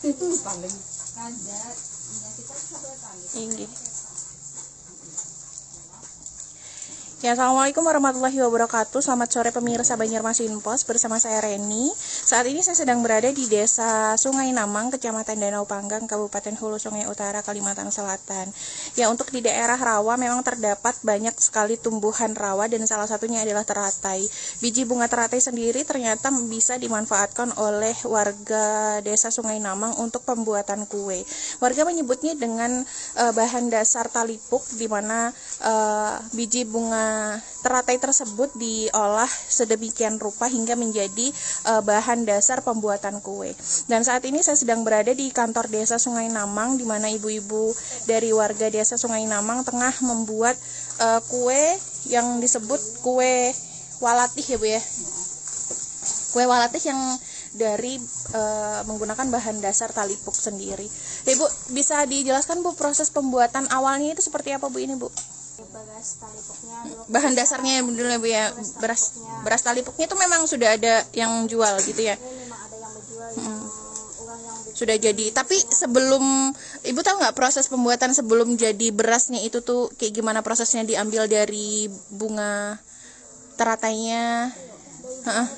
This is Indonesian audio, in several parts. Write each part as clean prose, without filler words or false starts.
Itu paling Kada, kita coba kali. Inggih. Ya, assalamualaikum warahmatullahi wabarakatuh. Selamat sore pemirsa Banjarmasin Pos, bersama saya Reni. Saat ini saya sedang berada di Desa Sungai Namang, Kecamatan Danau Panggang, Kabupaten Hulu Sungai Utara, Kalimantan Selatan. Ya, untuk di daerah rawa memang terdapat banyak sekali tumbuhan rawa dan salah satunya adalah teratai. Biji bunga teratai sendiri ternyata bisa dimanfaatkan oleh warga Desa Sungai Namang untuk pembuatan kue. Warga menyebutnya dengan bahan dasar talipuk, di mana biji bunga teratai tersebut diolah sedemikian rupa hingga menjadi bahan dasar pembuatan kue. Dan saat ini saya sedang berada di kantor Desa Sungai Namang, di mana ibu-ibu dari warga Desa Sungai Namang tengah membuat kue yang disebut kue walatih ya Bu ya. Kue walatih yang dari menggunakan bahan dasar talipuk sendiri. Ibu, bisa dijelaskan Bu proses pembuatan awalnya itu seperti apa Bu ini Bu? Beras talipuknya dulu. Bahan dasarnya dulu ya Bu ya, beras talipuknya itu memang sudah ada yang jual gitu ya. Ini memang ada yang menjual yang orang yang Sudah jadi. Tapi sebelum Ibu tahu nggak proses pembuatan sebelum jadi berasnya itu tuh kayak gimana prosesnya, diambil dari bunga teratainya? Heeh.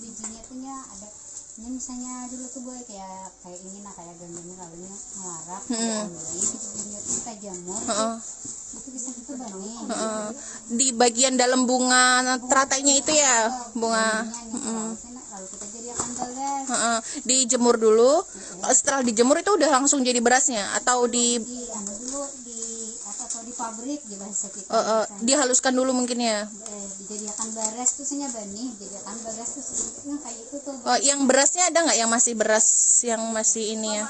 bijinya punya ada. Ini misalnya dulu tuh boy kayak ini nah kayak gandumnya lalu ngelarap diambil bijinya tuh kita jamur. Itu bisa gitu bani. Di bagian dalam bunga teratainya itu ya, bunga. Lalu kita jadi akan beras. Dijemur dulu. Setelah dijemur itu udah langsung jadi berasnya atau Di dulu di atau di pabrik di bahasa kita. dihaluskan dulu mungkin ya. Dijadikan beras tuh senya bani, dijadikan beras tuh kayak itu tuh. Oh, yang berasnya ada nggak yang masih beras yang masih ini ya?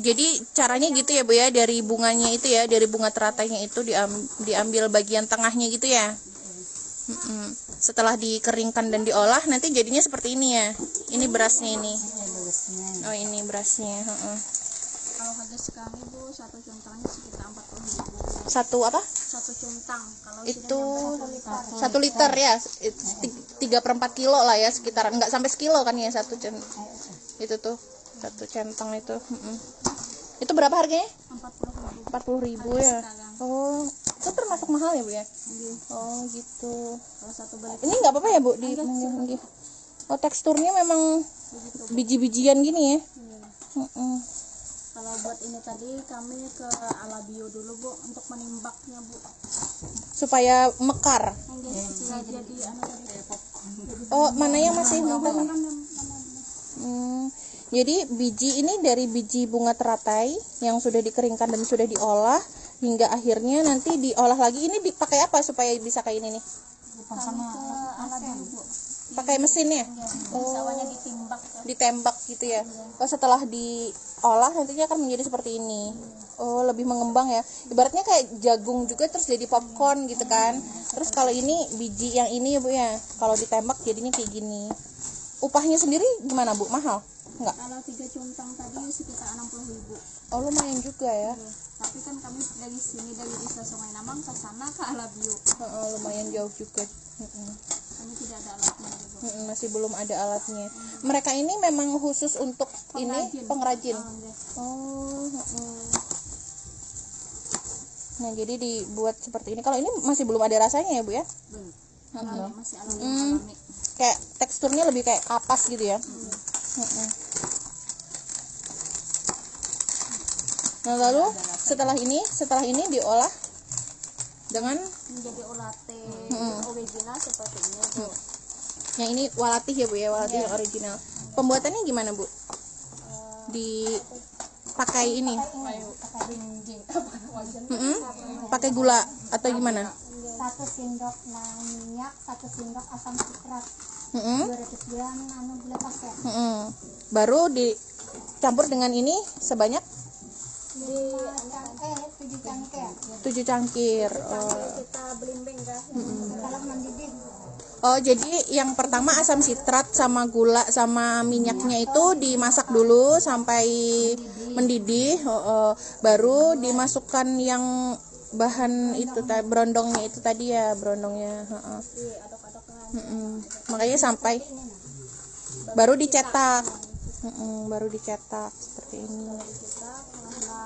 Jadi caranya gitu ya Bu ya, dari bunganya itu ya, dari bunga teratainya itu diambil bagian tengahnya gitu ya. Setelah dikeringkan dan diolah nanti jadinya seperti ini ya. Ini berasnya ini. Oh, ini berasnya. Kalau harga sekarang Bu satu cuntangnya sekitar 40.000. Satu apa? Satu cuntang kalau Itu sudah 1 liter ya, 3/4 kilo lah ya, sekitar nggak sampai sekilo kan ya itu tuh satu centang itu. Itu berapa harganya? 40.000 ya. Oh, itu termasuk mahal ya Bu ya? Oh gitu. kalau satu balik Ini nggak apa-apa ya Bu di Oh, teksturnya memang biji-bijian gini ya. kalau buat ini tadi kami ke Alabio dulu Bu untuk menimbaknya Bu. Supaya mekar. Jadi Oh, mana yang masih muda? Jadi biji ini dari biji bunga teratai yang sudah dikeringkan dan sudah diolah hingga akhirnya nanti diolah lagi. Ini dipakai apa supaya bisa kayak ini nih? sama Alabio Bu. Pakai mesin ya? Sawahnya ditimbak. Ditembak gitu ya. Oh, setelah diolah nantinya akan menjadi seperti ini. Oh, lebih mengembang ya. Ibaratnya kayak jagung juga terus jadi popcorn gitu kan. Terus kalau ini biji yang ini ya Bu ya, kalau ditembak jadinya kayak gini. Upahnya sendiri gimana Bu? Mahal? Enggak? Kalau 3 cuntang tadi sekitar 60.000. Oh, lumayan juga ya. Tapi kan kami dari sini dari Desa Sungai Namang ke sana ke Alabio. Lumayan jauh juga. Kami tidak ada alatnya Bu. Masih belum ada alatnya. Mereka ini memang khusus untuk pengrajin. Oh, Nah, jadi dibuat seperti ini. Kalau ini masih belum ada rasanya ya Bu ya? Belum. Masih alami. Kayak teksturnya lebih kayak kapas gitu ya. Nah, lalu setelah ini diolah dengan Menjadi olate original seperti ini Bu. yang ini walatih ya Bu ya, walatih yang original. Pembuatannya gimana Bu? Dipakai ini? Pakai gula atau gimana? 1 sendok minyak, 1 sendok asam citrat, 200 gram gula pasir. Baru dicampur dengan ini sebanyak 7 cangkir. 7 cangkir. Kita belimbing kan. Kalau mendidih. Oh, jadi yang pertama asam sitrat sama gula sama minyaknya itu dimasak dulu sampai mendidih. Baru dimasukkan yang bahan itu brondongnya itu tadi ya, brondongnya. Makanya sampai baru dicetak. Baru dicetak seperti ini. Warna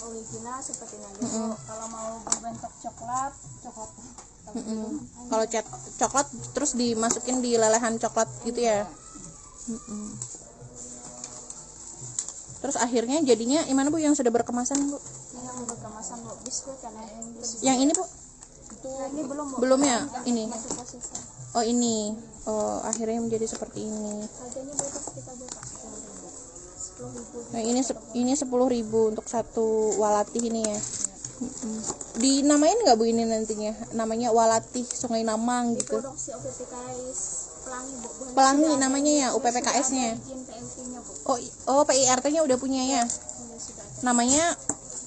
original seperti ini. Kalau mau berbentuk coklat. Kalau coklat terus dimasukin di lelehan coklat gitu ya. Terus akhirnya jadinya gimana Bu yang sudah berkemasan Bu? Yang berkemasan Bu, biskuit kan ya. Yang ini Bu? Ini belum Bu. Belum ya? Ini. Masih proses. Oh ini. Oh akhirnya menjadi seperti ini. Harganya berapa kita buka? 10.000. Nah ini 10.000 untuk satu walatih ini ya. Dinamain nggak Bu ini nantinya? Namanya walatih Sungai Namang gitu. Produksi OPPKS Pelangi Bu. Pelangi namanya ya, UPPKS-nya. Izin PLT-nya Bu. Oh PIRT-nya udah punya ya. Sudah ada. Namanya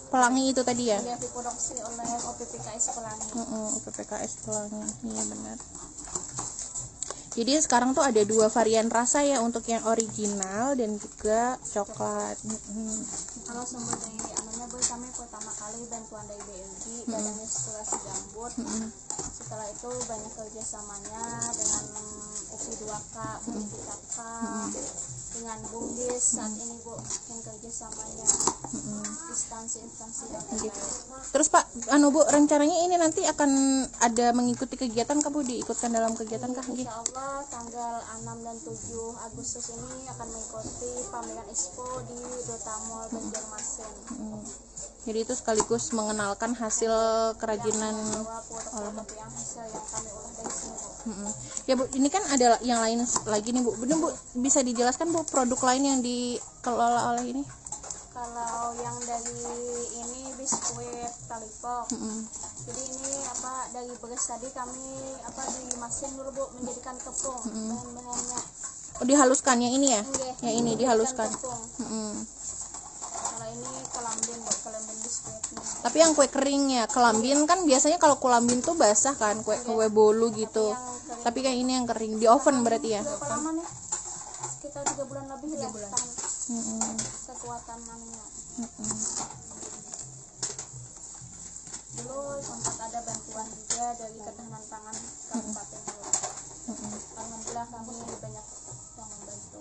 Pelangi itu tadi ya. Dia diproduksi oleh OPPKS Pelangi. UPPKS Pelangi. Iya benar. Jadi sekarang tuh ada 2 varian rasa ya, untuk yang original dan juga coklat. Kalau sumber dari anunya Bu, kami pertama kali bantuan dari BLG, Badan Eksplorasi Gambut. Setelah itu banyak kerjasamanya dengan UPI2K, BPKK, dengan BUMDes saat ini Bu, yang kerjasamanya instansi-instansi yang terkait. Terus Pak, Bu, rencananya ini nanti akan ada mengikuti kegiatan kah Bu? Diikutkan dalam kegiatan kah? Insya Allah tanggal 6 dan 7 Agustus ini akan mengikuti pameran expo di Duta Mall Banjarmasin. Jadi itu sekaligus mengenalkan hasil kerajinan. Bahwa produk yang hasil yang kami olah dari sini Bu. Ya Bu, ini kan ada yang lain lagi nih Bu. Bener Bu, bisa dijelaskan Bu produk lain yang dikelola oleh ini? Kalau yang dari ini biskuit talipok. Jadi ini dari beras tadi kami dimasin dulu Bu, menjadikan tepung. Bahan-bahannya. Oh, dihaluskan yang ini ya? Nggih, Yang ini dihaluskan. tepung. Kalau ini kelambin Bu, kelambin biskuitnya. Tapi yang kue kering ya, kelambin kan biasanya kalau kelambin tuh basah kan, kue bolu gitu. Tapi kayak ini yang kering, di oven berarti ya? Berapa lama nih? Sekitar 3 bulan lebih ya. Kekuatan anunya. Dulu sempat ada bantuan juga dari Ketahanan Pangan Kabupaten Bu. Alhamdulillah kami banyak yang membantu.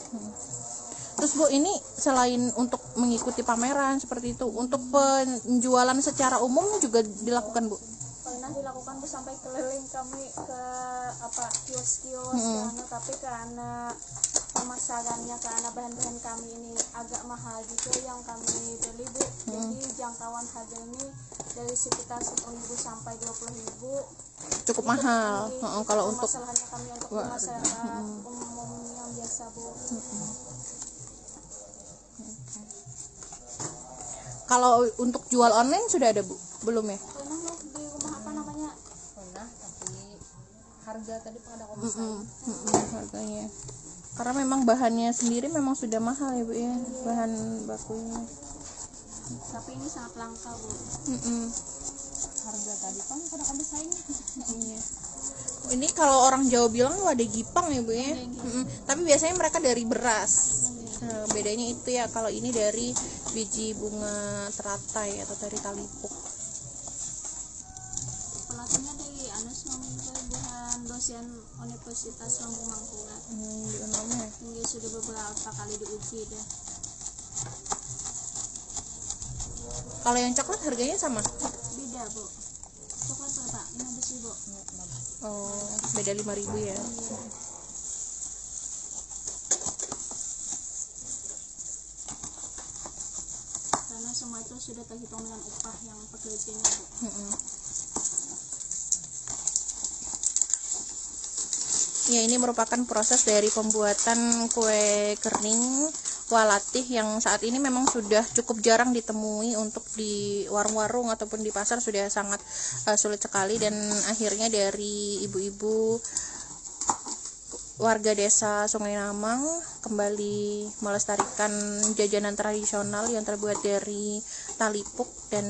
Terus Bu, ini selain untuk mengikuti pameran seperti itu, untuk penjualan secara umum juga dilakukan Bu? Pernah dilakukan Bu, sampai keliling kami ke kios-kios tapi karena pemasarannya, karena bahan-bahan kami ini agak mahal juga yang kami beli Bu. Jadi jangkauan harga ini dari sekitar 10.000 sampai 20.000. Cukup mahal. Kalau untuk masalahnya kami untuk masyarakat umum yang biasa Bu. Kalau untuk jual online sudah ada Bu? Belum ya? Pernah Bu di rumah apa namanya? Pernah, tapi harga tadi pada komisaris. Harganya. Karena memang bahannya sendiri memang sudah mahal ya Bu ya, bahan bakunya. Tapi ini sangat langka Bu. Harga tadi kan kadang ada saing. Iya. Ini kalau orang Jawa bilang tuh ada gipang ya Bu ya. Tapi biasanya mereka dari beras. Nah, bedanya itu ya, kalau ini dari biji bunga teratai atau dari talipuk. Pelatihnya dari Anus Buhan, dosen Universitas Lambung Mangkurat. Di Unamnya. Ini sudah beberapa kali diuji deh. Kalau yang coklat harganya sama? Beda Bu. Coklat berapa? 15.000 Bu. Oh, beda 5.000 ya. Karena semua itu sudah terhitung dengan upah yang pekerjanya Bu. Ya, ini merupakan proses dari pembuatan kue kering walatih yang saat ini memang sudah cukup jarang ditemui untuk di warung-warung ataupun di pasar, sudah sangat sulit sekali, dan akhirnya dari ibu-ibu warga desa Sungai Namang kembali melestarikan jajanan tradisional yang terbuat dari talipuk dan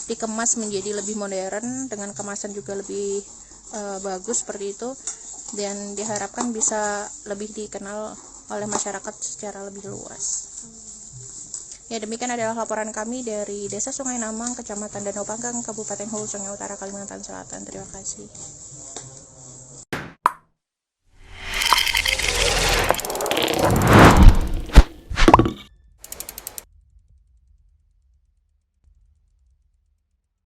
dikemas menjadi lebih modern dengan kemasan juga lebih bagus seperti itu, dan diharapkan bisa lebih dikenal oleh masyarakat secara lebih luas. Ya, demikian adalah laporan kami dari Desa Sungai Namang, Kecamatan Danau Panggang, Kabupaten Hulu Sungai Utara, Kalimantan Selatan. Terima kasih.